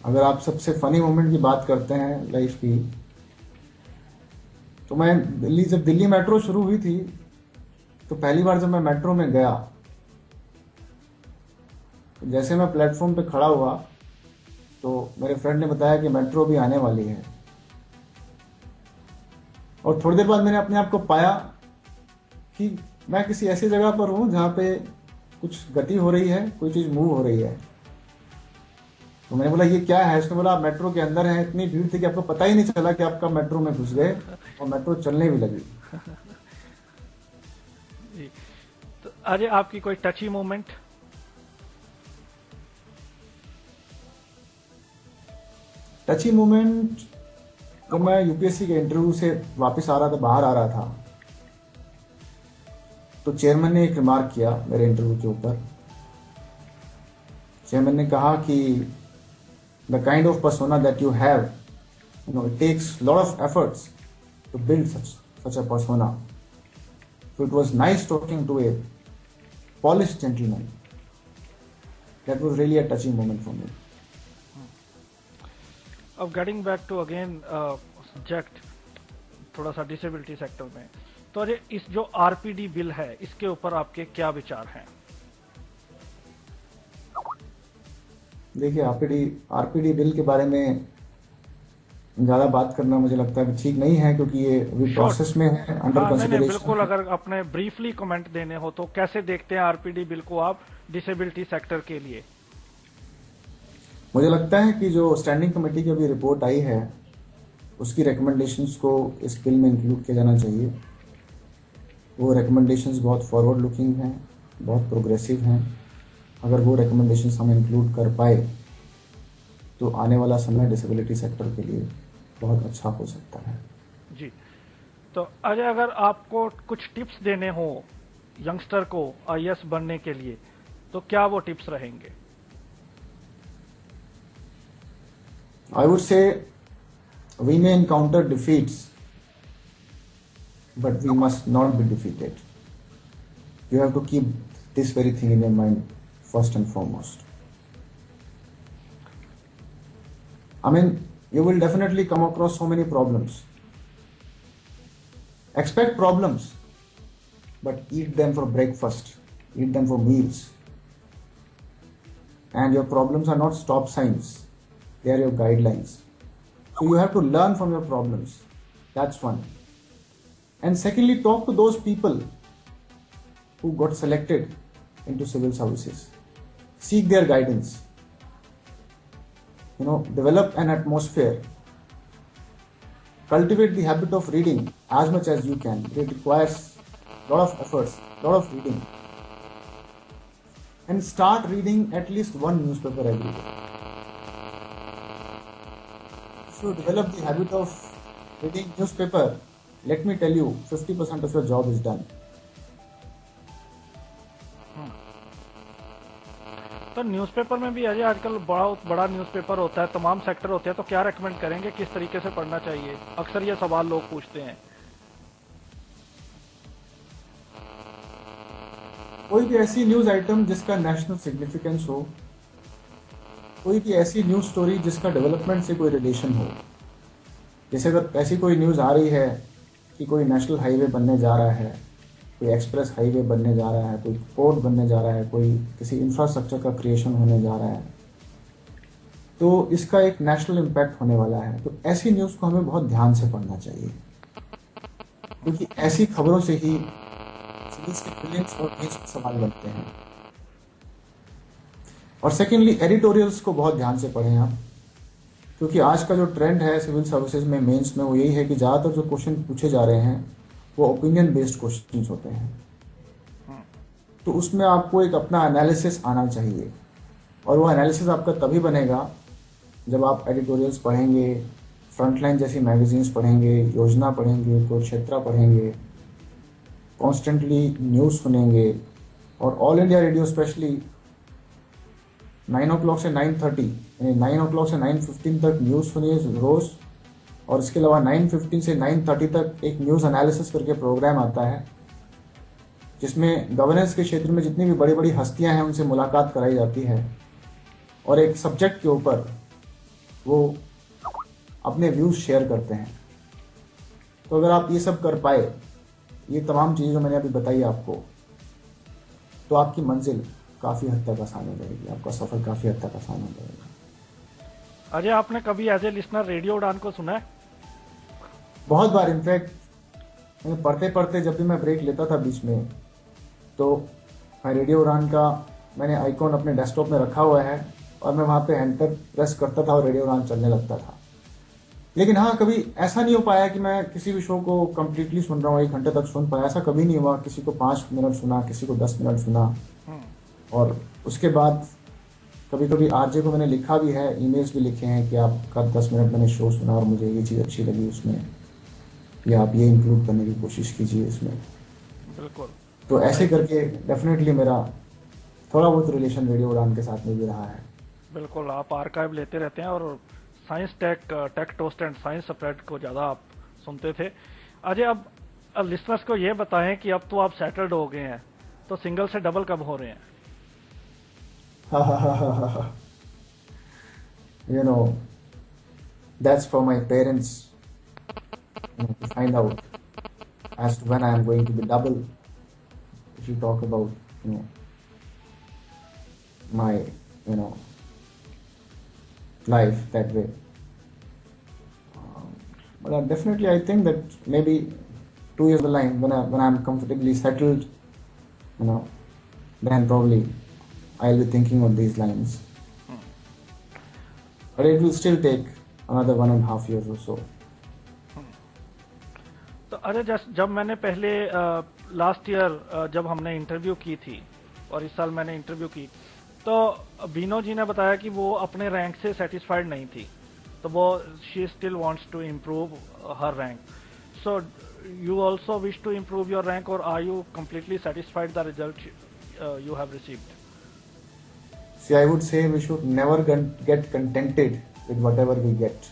अगर आप सबसे फनी मोमेंट की बात करते हैं लाइफ की तो मैं जब दिल्ली मेट्रो शुरू हुई थी तो पहली बार जब मैं मेट्रो में गया तो जैसे मैं प्लेटफॉर्म पे खड़ा हुआ तो मेरे फ्रेंड ने बताया कि मेट्रो भी आने वाली है. और थोड़ी देर बाद मैंने अपने आप को पाया कि मैं किसी ऐसी जगह पर हूं जहां पे कुछ गति हो रही है, कोई चीज मूव हो रही है. तो मैंने बोला ये क्या है? उसने बोला आप मेट्रो के अंदर हैं. इतनी भीड़ थी कि आपको पता ही नहीं चला कि आपका मेट्रो में घुस गए और मेट्रो चलने भी लगी. तो अजय आपकी कोई टची मोमेंट? टची मोमेंट जब मैं यूपीएससी के इंटरव्यू से वापस आ रहा था, बाहर आ रहा था, तो चेयरमैन ने एक रिमार्क किया मेरे इंटरव्यू के ऊपर. चेयरमैन ने कहा कि the kind of persona that you have it takes a lot of efforts to build such a persona. So it was nice talking to a polished gentleman. That was really a touching moment for me. अब getting back to again subject थोड़ा सा disability sector में, तो अरे इस जो RPD bill है इसके ऊपर आपके क्या विचार हैं? देखिए, आरपीडी बिल के बारे में ज्यादा बात करना मुझे लगता है ठीक नहीं है, क्योंकि ये अभी प्रोसेस में है, अंडर कंसिडरेशन। बिल्कुल, अगर अपने ब्रीफली कमेंट देने हो तो कैसे देखते हैं आरपीडी बिल को आप डिसेबिलिटी सेक्टर के लिए? मुझे लगता है कि जो स्टैंडिंग कमेटी की अभी रिपोर्ट आई है उसकी रिकमेंडेशंस को इस बिल में इंक्लूड किया जाना चाहिए। वो रिकमेंडेशंस बहुत फॉरवर्ड लुकिंग हैं, बहुत प्रोग्रेसिव हैं। अगर वो रिकमेंडेशंस हम इंक्लूड कर पाए तो आने वाला समय डिसेबिलिटी सेक्टर के लिए बहुत अच्छा हो सकता है। जी, तो अजय, अगर आपको कुछ टिप्स देने हो यंगस्टर को आईएएस बनने के लिए तो क्या वो टिप्स रहेंगे? I would say we may encounter defeats, but we must not be defeated. You have to keep this very thing in your mind first and foremost. I mean, you will definitely come across so many problems. Expect problems, but eat them for breakfast, eat them for meals. And your problems are not stop signs. They are your guidelines. So you have to learn from your problems. That's one. And secondly, talk to those people who got selected into civil services. Seek their guidance. Develop an atmosphere. Cultivate the habit of reading as much as you can. It requires a lot of efforts, a lot of reading. And start reading at least one newspaper every day. If you develop the habit of reading newspaper, let me tell you, 50% of your job is done. तो newspaper में भी अजय आजकल बहुत बड़ा newspaper होता है, तमाम sector होते हैं, तो क्या रेकमेंड करेंगे, किस तरीके से पढ़ना चाहिए? अक्सर ये सवाल लोग पूछते हैं। कोई भी ऐसी न्यूज आइटम जिसका नेशनल सिग्निफिकेंस हो, कोई भी ऐसी न्यूज स्टोरी जिसका डेवलपमेंट से कोई रिलेशन हो। जैसे अगर ऐसी कोई न्यूज आ रही है कि कोई नेशनल हाईवे बनने जा रहा है, कोई एक्सप्रेस हाईवे बनने जा रहा है, कोई पोर्ट बनने जा रहा है, कोई किसी इंफ्रास्ट्रक्चर का क्रिएशन होने जा रहा है, तो इसका एक नेशनल इम्पैक्ट होने वाला है, तो ऐसी न्यूज को हमें बहुत ध्यान से पढ़ना चाहिए, क्योंकि ऐसी खबरों से ही सिविल्स के प्रीलिम्स और मेंस के सवाल बनते हैं। और सेकेंडली, एडिटोरियल्स को बहुत ध्यान से पढ़ें आप, क्योंकि आज का जो ट्रेंड है सिविल सर्विसेज में, मेंस में, वो यही है कि ज़्यादातर जो क्वेश्चन पूछे जा रहे हैं वो ओपिनियन बेस्ड क्वेश्चंस होते हैं। तो उसमें आपको एक अपना एनालिसिस आना चाहिए, और वो एनालिसिस आपका तभी बनेगा जब आप एडिटोरियल्स पढ़ेंगे, फ्रंटलाइन जैसी मैगजीन्स पढ़ेंगे, योजना पढ़ेंगे, कुरुक्षेत्र पढ़ेंगे, कॉन्स्टेंटली न्यूज़ सुनेंगे, और all India radio specially 9 o'clock से 9:30 यानी 9 o'clock से 9:15 तक न्यूज़ सुनिए रोज़। और इसके अलावा 9:15 से 9:30 तक एक न्यूज़ एनालिसिस करके प्रोग्राम आता है, जिसमें गवर्नेंस के क्षेत्र में जितनी भी बड़ी बड़ी हस्तियां हैं उनसे मुलाकात कराई जाती है, और एक सब्जेक्ट के ऊपर वो अपने व्यूज़ शेयर करते हैं। तो अगर आप ये सब कर पाए, ये तमाम चीज़ें जो मैंने अभी बताई आपको, तो आपकी मंजिल काफ़ी हद तक आसान हो जाएगी, आपका सफ़र काफ़ी हद तक आसान हो जाएगा। अजय, आपने कभी एज ए लिसनर रेडियो उड़ान को सुना है? बहुत बार। इनफैक्ट मैं पढ़ते पढ़ते जब भी मैं ब्रेक लेता था बीच में, तो मैं रेडियो उड़ान का मैंने आइकॉन अपने डेस्कटॉप में रखा हुआ है, और मैं वहाँ पे एंटर प्रेस करता था और रेडियो उड़ान चलने लगता था। लेकिन हाँ, कभी ऐसा नहीं हो पाया कि मैं किसी भी शो को कम्प्लीटली सुन रहा हूँ, 1 घंटे तक सुन पाया, ऐसा कभी नहीं हुआ। किसी को 5 मिनट सुना, किसी को 10 मिनट सुना, और उसके बाद कभी कभी आरजे को मैंने लिखा भी है, ईमेल्स भी लिखे हैं कि आपका 10 मिनट मैंने शो सुना और मुझे ये चीज़ अच्छी लगी उसमें, या आप ये इंक्लूड करने की कोशिश कीजिए इसमें। बिल्कुल। तो ऐसे करके डेफिनेटली मेरा थोड़ा बहुत रिलेशन रेडियो उड़ान के साथ में भी रहा है। बिल्कुल, आप आर्काइव लेते रहते हैं और science tech toast and science spread को ज़्यादा आप सुनते थे। अजय, अब लिसनर्स को ये बताएं कि अब तो आप सेटल्ड हो गए हैं, तो सिंगल से डबल कब हो रहे हैं? You know, that's for my parents, to find out as to when I am going to be double. If you talk about, my, life that way. But definitely, I think that maybe 2 years down the line, when I'm comfortably settled, then probably I'll be thinking of these lines. But it will still take another 1.5 years or so. तो अरे जब मैंने पहले last year जब हमने interview की थी और इस साल मैंने इंटरव्यू की, तो बीनो जी ने बताया कि वो अपने रैंक से सेटिस्फाइड नहीं थी, तो वो she still wants to improve her rank. So you also wish to improve your rank, or are you completely satisfied the result you have received? See, I would say we should never get contented with whatever we get.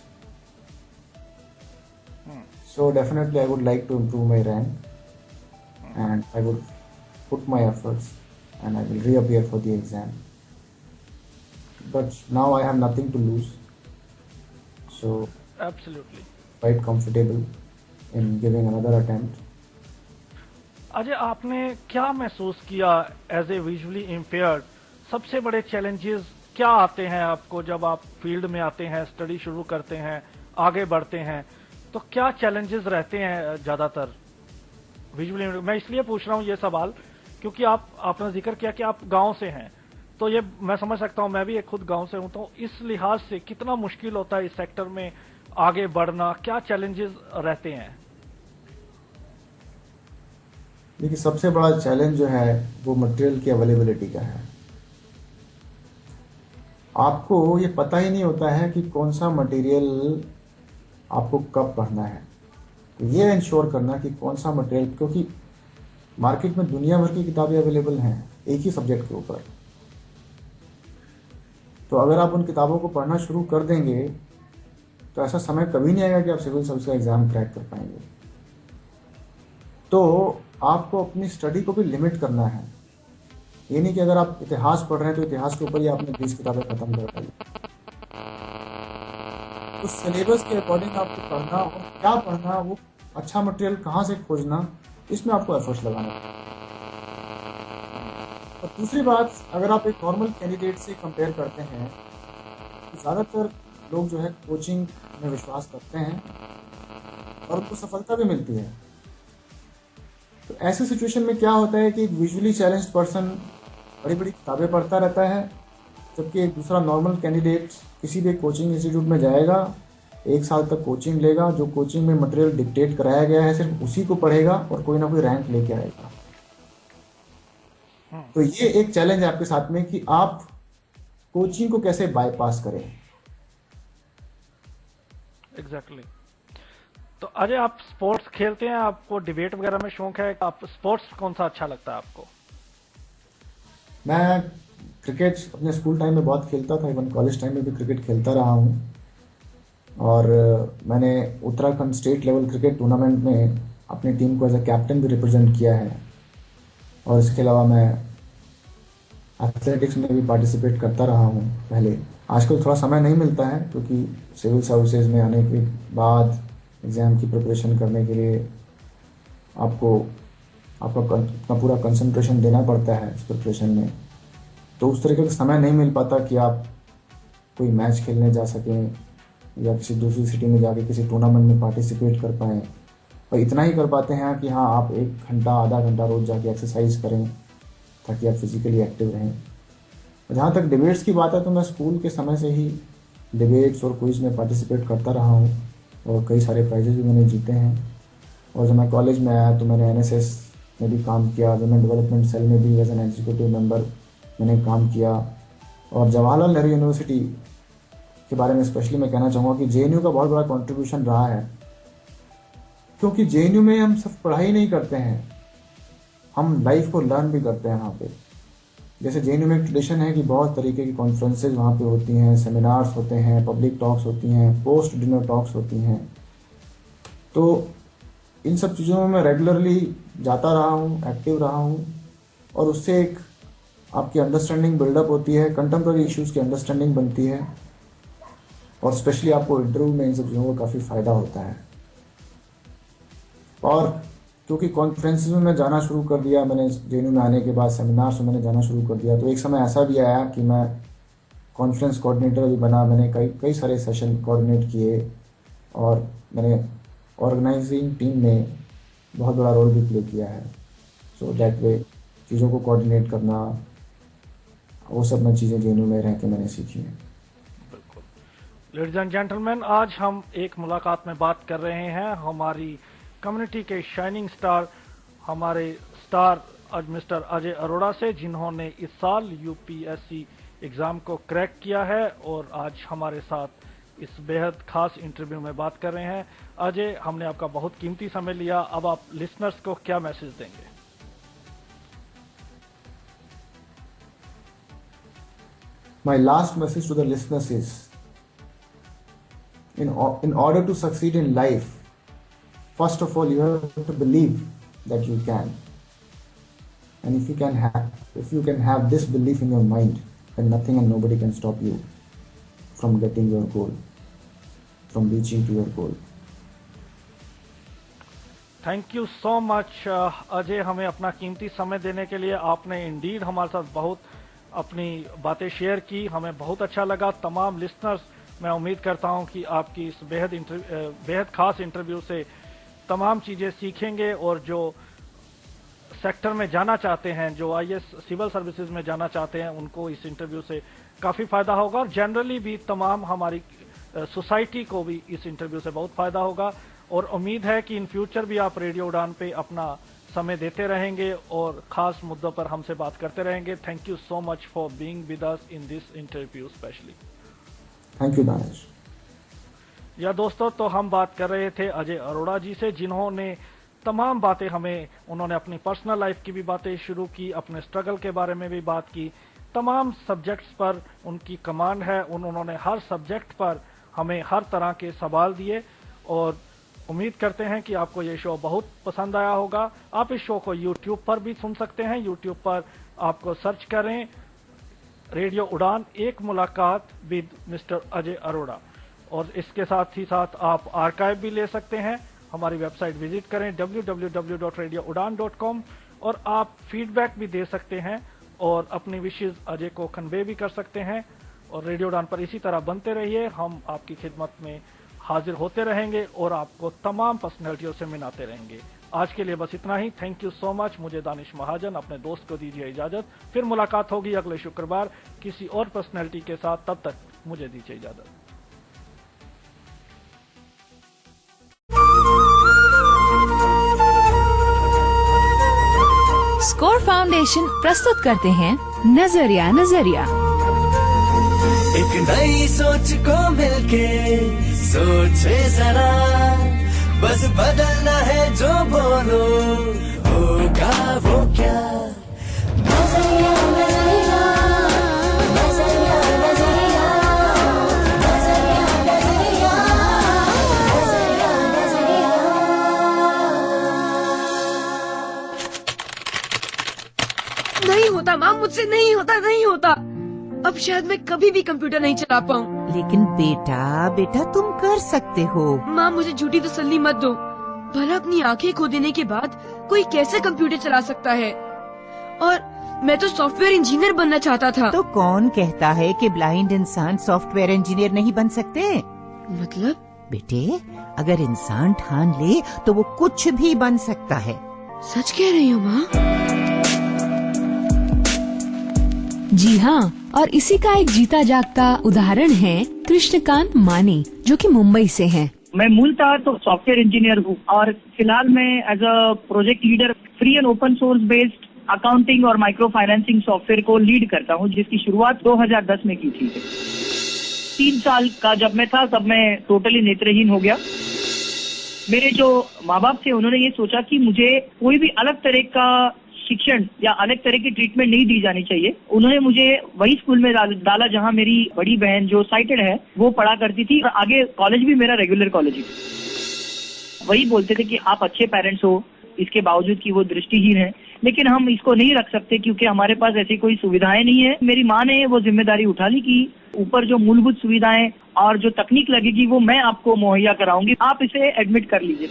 So definitely I would like to improve my rank, and I would put my efforts, and I will reappear for the exam. But now I have nothing to lose, so absolutely quite comfortable in giving another attempt. Ajay, आपने क्या महसूस किया as a visually impaired? सबसे बड़े challenges क्या आते हैं आपको जब आप फील्ड में आते हैं, स्टडी शुरू करते हैं, आगे बढ़ते हैं, तो क्या चैलेंजेस रहते हैं ज्यादातर विजुअली? मैं इसलिए पूछ रहा हूँ ये सवाल क्योंकि आपने जिक्र किया कि आप गांव से हैं, तो ये मैं समझ सकता हूँ, मैं भी खुद गांव से हूँ, तो इस लिहाज से कितना मुश्किल होता है इस सेक्टर में आगे बढ़ना, क्या चैलेंजेस रहते हैं? देखिए, सबसे बड़ा चैलेंज जो है वो मटेरियल की अवेलेबिलिटी का है. आपको ये पता ही नहीं होता है कि कौन सा मटेरियल आपको कब पढ़ना है. तो ये इंश्योर करना कि कौन सा मटेरियल, क्योंकि मार्केट में दुनिया भर की किताबें अवेलेबल हैं एक ही सब्जेक्ट के ऊपर. तो अगर आप उन किताबों को पढ़ना शुरू कर देंगे तो ऐसा समय कभी नहीं आएगा कि आप सिविल सर्विस का एग्जाम क्रैक कर पाएंगे. तो आपको अपनी स्टडी को भी लिमिट करना है. ये नहीं कि अगर आप इतिहास पढ़ रहे हैं तो इतिहास के ऊपर ही आपने 20 किताबें खत्म कर पाई. तो सिलेबस के अकॉर्डिंग आपको पढ़ना और क्या पढ़ना, वो अच्छा मटेरियल कहाँ से खोजना, इसमें आपको एफर्ट्स लगाना है. और दूसरी बात, अगर आप एक नॉर्मल कैंडिडेट से कंपेयर करते हैं तो ज़्यादातर लोग जो है कोचिंग में विश्वास करते हैं और उनको सफलता भी मिलती है. तो ऐसे सिचुएशन में क्या होता है कि एक विजुअली चैलेंज्ड पर्सन बड़ी बड़ी किताबें पढ़ता रहता है, जबकि एक दूसरा नॉर्मल कैंडिडेट किसी भी कोचिंग इंस्टीट्यूट में जाएगा, 1 साल तक कोचिंग लेगा, जो कोचिंग में मटेरियल डिक्टेट कराया गया है सिर्फ उसी को पढ़ेगा और कोई ना कोई रैंक लेके आएगा. तो ये एक चैलेंज है आपके साथ में कि आप कोचिंग को कैसे बाईपास करें. एग्जैक्टली. तो अजय, आप स्पोर्ट्स खेलते हैं, आपको डिबेट वगैरह में शौक है, आप स्पोर्ट्स कौन सा अच्छा लगता है आपको? मैं क्रिकेट अपने स्कूल टाइम में बहुत खेलता था, इवन कॉलेज टाइम में भी क्रिकेट खेलता रहा हूँ. और मैंने Uttarakhand state level cricket tournament में अपनी टीम को एज ए कैप्टन भी रिप्रेजेंट किया है. और इसके अलावा मैं एथलेटिक्स में भी पार्टिसिपेट करता रहा हूँ पहले. आजकल थोड़ा समय नहीं मिलता है क्योंकि सिविल सर्विसेज में आने के बाद एग्ज़ाम की प्रिपरेशन करने के लिए आपको अपना पूरा कंसंट्रेशन देना पड़ता है इस प्रिपरेशन में. तो उस तरीके का समय नहीं मिल पाता कि आप कोई मैच खेलने जा सकें या किसी दूसरी सिटी में जाके किसी टूर्नामेंट में पार्टिसिपेट कर पाएँ. और इतना ही कर पाते हैं कि हाँ, आप 1 घंटा आधा घंटा रोज़ जाके एक्सरसाइज करें ताकि आप फिजिकली एक्टिव रहें. जहाँ तक डिबेट्स की बात है तो मैं स्कूल के समय से ही डिबेट्स और क्विज में पार्टिसिपेट करता रहा हूँ और कई सारे प्राइजेस भी मैंने जीते हैं. और जब मैं कॉलेज में आया तो मैंने NSS में भी काम किया, वुमेन डेवलपमेंट सेल में भी एज एन एग्जीक्यूटिव मेंबर मैंने काम किया. और जवाहरलाल नेहरू यूनिवर्सिटी के बारे में स्पेशली मैं कहना चाहूँगा कि JNU का बहुत बड़ा कॉन्ट्रीब्यूशन रहा है, क्योंकि JNU में हम सिर्फ पढ़ाई नहीं करते हैं, हम लाइफ को लर्न भी करते हैं. वहाँ पे जैसे JNU में एक ट्रेडिशन है कि बहुत तरीके की कॉन्फ्रेंसेज वहाँ पे होती हैं, सेमिनार्स होते हैं, पब्लिक टॉक्स होती हैं, पोस्ट डिनर टॉक्स होती हैं। तो इन सब चीज़ों में मैं रेगुलरली जाता रहा हूँ, एक्टिव रहा हूँ, और उससे एक आपकी अंडरस्टैंडिंग बिल्डअप होती है, कंटेम्प्रेरी इश्यूज़ की अंडरस्टैंडिंग बनती है, और स्पेशली आपको इंटरव्यू में इन सब चीज़ों का काफ़ी फ़ायदा होता है। और क्योंकि कॉन्फ्रेंसेस में मैं जाना शुरू कर दिया, मैंने JNU में आने के बाद सेमिनार्स में मैंने जाना शुरू कर दिया, तो एक समय ऐसा भी आया कि मैं कॉन्फ्रेंस कोऑर्डिनेटर भी बना। मैंने कई सारे सेशन कोऑर्डिनेट किए, और मैंने ऑर्गेनाइजिंग टीम में बहुत बड़ा रोल भी प्ले किया है। सो दैट वे चीज़ों को कोऑर्डिनेट करना, वो सब मैं चीज़ें JNU में रह के मैंने सीखी हैं। लेडीज एंड जेंटलमैन, आज हम एक मुलाकात में बात कर रहे हैं हमारी कम्युनिटी के शाइनिंग स्टार, हमारे स्टार मिस्टर अजय अरोड़ा से, जिन्होंने इस साल UPSC एग्जाम को क्रैक किया है और आज हमारे साथ इस बेहद खास इंटरव्यू में बात कर रहे हैं। अजय, हमने आपका बहुत कीमती समय लिया, अब आप लिसनर्स को क्या मैसेज देंगे? My last message to the listeners is, in order to succeed in life, first of all, you have to believe that you can. And if you can have this belief in your mind, then nothing and nobody can stop you from getting your goal, from reaching to your goal. Thank you so much Ajay, हमें अपना कीमती समय देने के लिए। आपने Indeed हमारे साथ बहुत अपनी बातें शेयर की, हमें बहुत अच्छा लगा। तमाम लिसनर्स, मैं उम्मीद करता हूं कि आपकी इस बेहद खास इंटरव्यू से तमाम चीज़ें सीखेंगे, और जो सेक्टर में जाना चाहते हैं, जो IAS सिविल सर्विसेज में जाना चाहते हैं, उनको इस इंटरव्यू से काफ़ी फ़ायदा होगा, और जनरली भी तमाम हमारी सोसाइटी को भी इस इंटरव्यू से बहुत फ़ायदा होगा। और उम्मीद है कि इन फ्यूचर भी आप रेडियो उड़ान पे अपना समय देते रहेंगे और ख़ास मुद्दों पर हमसे बात करते रहेंगे। Thank you so much for being with us in this interview specially. Thank you Danish. या दोस्तों, तो हम बात कर रहे थे अजय अरोड़ा जी से, जिन्होंने तमाम बातें हमें, उन्होंने अपनी पर्सनल लाइफ की भी बातें शुरू की, अपने स्ट्रगल के बारे में भी बात की, तमाम सब्जेक्ट्स पर उनकी कमांड है, उन्होंने हर सब्जेक्ट पर हमें हर तरह के सवाल दिए, और उम्मीद करते हैं कि आपको ये शो बहुत पसंद आया होगा। आप इस शो को YouTube पर भी सुन सकते हैं। YouTube पर आपको सर्च करें रेडियो उड़ान एक मुलाकात विद मिस्टर अजय अरोड़ा, और इसके साथ ही साथ आप आर्काइव भी ले सकते हैं। हमारी वेबसाइट विजिट करें www.radioudan.com, और आप फीडबैक भी दे सकते हैं और अपनी विशेष अजय को कन्वे भी कर सकते हैं। और रेडियो उड़ान पर इसी तरह बनते रहिए, हम आपकी खिदमत में हाजिर होते रहेंगे और आपको तमाम पर्सनैलिटियों से मिलाते रहेंगे। आज के लिए बस इतना ही। Thank you so much. मुझे दानिश महाजन, अपने दोस्त को दीजिए इजाजत। फिर मुलाकात होगी अगले शुक्रवार किसी और पर्सनैलिटी के साथ। तब तक मुझे दीजिए इजाजत। स्कोर फाउंडेशन प्रस्तुत करते हैं नजरिया नजरिया। एक नई सोच को मिलके सोचे जरा, बस बदलना है जो बोलो, होगा वो क्या। नजरिया नजरिया नजरिया नजरिया नजरिया नजरिया नजरिया नजरिया। नहीं होता माँ, मुझसे नहीं होता। अब शायद मैं कभी भी कंप्यूटर नहीं चला पाऊँ। लेकिन बेटा तुम कर सकते हो। माँ, मुझे झूठी तसल्ली मत दो। भला अपनी आंखें खो देने के बाद कोई कैसे कंप्यूटर चला सकता है? और मैं तो सॉफ्टवेयर इंजीनियर बनना चाहता था। तो कौन कहता है कि ब्लाइंड इंसान सॉफ्टवेयर इंजीनियर नहीं बन सकते? मतलब? बेटे, अगर इंसान ठान ले तो वो कुछ भी बन सकता है। सच कह रही हो माँ? जी हाँ, और इसी का एक जीता जागता उदाहरण है कृष्णकांत मानी, जो कि मुंबई से हैं। मैं मूलतः तो सॉफ्टवेयर इंजीनियर हूँ और फिलहाल मैं as a project leader free and open source based accounting और माइक्रो फाइनेंसिंग सॉफ्टवेयर को लीड करता हूँ, जिसकी शुरुआत 2010 में की थी। 3 साल का जब मैं था तब मैं टोटली नेत्रहीन हो गया। मेरे जो माँ बाप थे उन्होंने ये सोचा कि मुझे कोई भी अलग तरह का शिक्षण या अलग तरह की ट्रीटमेंट नहीं दी जानी चाहिए। उन्होंने मुझे वही स्कूल में डाला जहां मेरी बड़ी बहन जो साइटेड है वो पढ़ा करती थी, और आगे कॉलेज भी मेरा रेगुलर कॉलेज ही। वही बोलते थे कि आप अच्छे पेरेंट्स हो, इसके बावजूद कि वो दृष्टिहीन है, लेकिन हम इसको नहीं रख सकते क्योंकि हमारे पास ऐसी कोई सुविधाएं नहीं है। मेरी माँ ने वो जिम्मेदारी उठा ली कि ऊपर जो मूलभूत सुविधाएं और जो तकनीक लगेगी वो मैं आपको मुहैया कराऊंगी, आप इसे एडमिट कर लीजिए।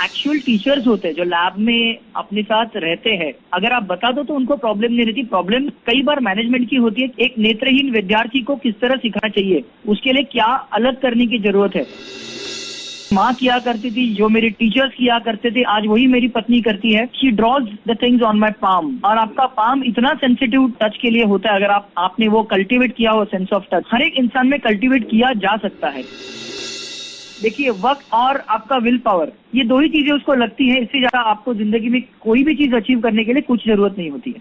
एक्चुअल टीचर्स होते हैं जो लैब में अपने साथ रहते हैं, अगर आप बता दो तो उनको प्रॉब्लम नहीं रहती। प्रॉब्लम कई बार मैनेजमेंट की होती है। एक नेत्रहीन विद्यार्थी को किस तरह सिखाना चाहिए, उसके लिए क्या अलग करने की जरूरत है। माँ किया करती थी, जो मेरे टीचर्स किया करते थे, आज वही मेरी पत्नी करती है। She drawers the things on my palm, और आपका पाम इतना सेंसिटिव टच के लिए होता है। अगर आपने वो कल्टीवेट किया हो सेंस ऑफ टच, हर एक इंसान में कल्टीवेट किया जा सकता है। देखिए, वक्त और आपका विल पावर, ये दो ही चीजें उसको लगती है। इससे ज्यादा आपको जिंदगी में कोई भी चीज अचीव करने के लिए कुछ जरूरत नहीं होती है।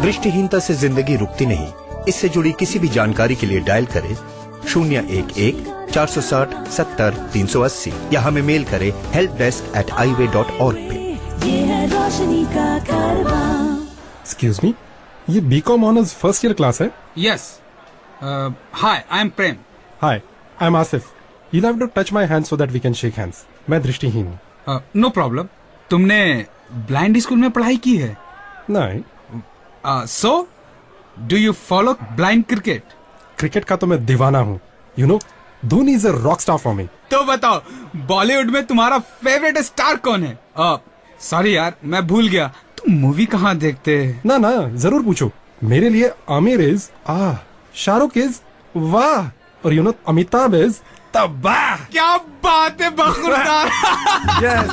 दृष्टिहीनता से जिंदगी रुकती नहीं। इससे जुड़ी किसी भी जानकारी के लिए डायल करें 011-460-70-380 या हमें मेल करें helpdesk@highway.org पे। ये है रोशनी का कारवां। Excuse me, ये BCom Honors first year class है? Yes. Hi, I'm Prem. Hi, I'm Asif. You'll have to touch my hand so that we can shake hands. मैं दृष्टिहीन हूँ। No problem. तुमने ब्लाइंड स्कूल में पढ़ाई की है? नहीं। So, do you follow blind cricket? Cricket का तो मैं दीवाना हूँ। You know, Dhoni is a rock star for me. तो बताओ, बॉलीवुड में तुम्हारा फेवरेट स्टार कौन है? सॉरी यार, मैं भूल गया। तुम मूवी कहाँ देखते हैं? ना ना, जरूर पूछो। मेरे लिए आमिर इज शाहरुख इज वाह, और you know, अमिताभ इज तबाह। क्या बात है बखुरदार। Yes.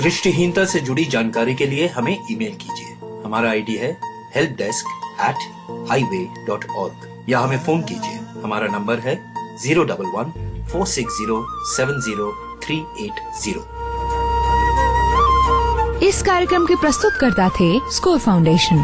दृष्टिहीनता से जुड़ी जानकारी के लिए हमें ईमेल कीजिए। हमारा आईडी है helpdesk@highway.org या हमें फोन कीजिए। हमारा नंबर है 011-460-70-380। इस कार्यक्रम के प्रस्तुतकर्ता थे स्कोर फाउंडेशन।